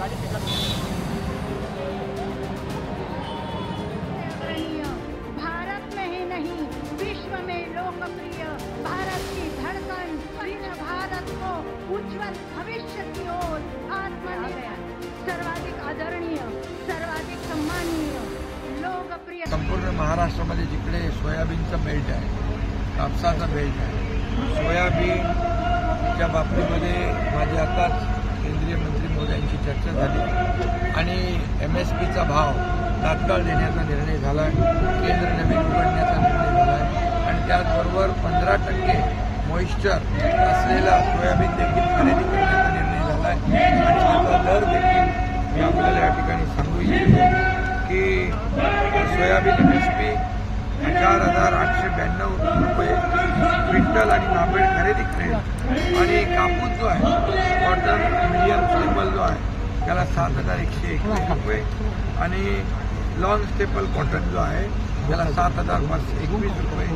भारत में ही नहीं विश्व में लोकप्रिय भारत की धड़कन भारत को उज्जवल भविष्य की ओर आत्मनिर्भर सर्वाधिक आदरणीय सर्वाधिक सम्माननीय लोकप्रिय संपूर्ण महाराष्ट्रामध्ये जिकडे सोयाबीनचा बेल्ट आहे, कापसाचा बेल्ट आहे, सोयाबीनच्या बाबतीमध्ये माझी आताच केंद्रीय मंत्री मोदयांची चर्चा झाली आणि MSPचा भाव तात्काळ देण्याचा निर्णय झाला आहे. केंद्र नवीन उघडण्याचा निर्णय झाला आहे आणि त्याचबरोबर 15% मॉइश्चर असलेला सोयाबीन देखील खरेदी करण्याचा निर्णय झाला आहे आणि त्याचा दर देखील मी आपल्याला या ठिकाणी सांगू इच्छितो की सोयाबीन MSP 4,892 रुपये क्विंटल आणि नाफेड खरेदी करेल आणि कापूस जो आहे कॉटन मीडियम स्टेपल जो आहे त्याला 7,121 रुपये आणि लॉंग स्टेपल कॉटन जो आहे त्याला 7,521 रुपये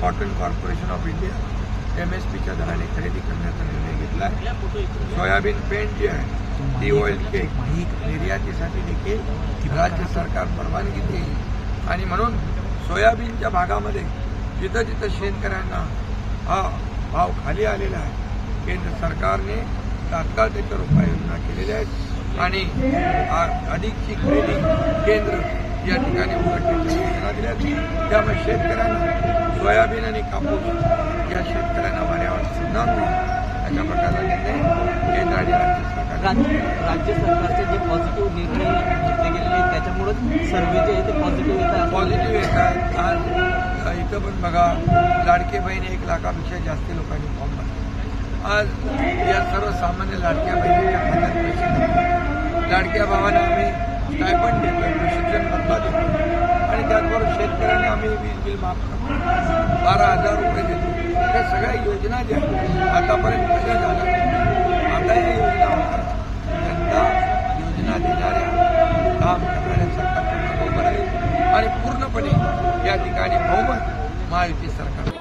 कॉटन कॉर्पोरेशन ऑफ इंडिया MSPच्या दराने खरेदी करण्याचा निर्णय घेतला आहे. सोयाबीन पेंट जी आहे ती ऑइल केक निर्यातीसाठी देखील राज्य सरकार परवानगी देईल आणि म्हणून सोयाबीनच्या भागामध्ये जिथं जिथं शेतकऱ्यांना हा भाव खाली आलेला आहे केंद्र सरकारने तात्काळ त्याच्यावर उपाययोजना केलेल्या आहेत आणि अधिकची खरेदी केंद्र या ठिकाणी उघडण्याची सूचना दिल्या. त्यामुळे शेतकऱ्यांना सोयाबीन आणि कापूस या शेतकऱ्यांना वाऱ्यावर सुद्धा मिळेल अशा प्रकारचा निर्णय केंद्र आणि राज्य सरकारचे जे पॉझिटिव्ह निर्णय घेतले गेलेले आहेत त्याच्यामुळेच सर्वे जे आहे ते पॉझिटिव्ह येत आहेत. आज इथं पण बघा लाडके बहीण 1 लाखापेक्षा जास्त लोकांनी फॉर्म भरला. आज या सर्वसामान्य लाडक्या बहिणीच्या खात्यात पैसे टाकले. लाडक्या भावांना आम्ही स्टायपंड देतोय, प्रशिक्षण भत्ता देतो आणि त्याचबरोबर शेतकऱ्यांना आम्ही वीज बिल माफ करतो, 12,000 रुपये देतो. या सगळ्या योजना ज्या आहेत आतापर्यंत कशा झाल्या आता या योजना होतात. जनता योजना देणाऱ्या काम करणाऱ्या सरकारच्या बरोबर आहे आणि पूर्णपणे या ठिकाणी बहुमत महायुती सरकार.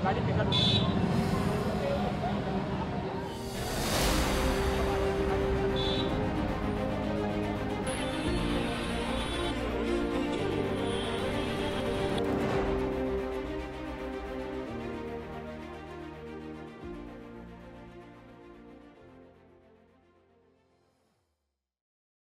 गाड़ी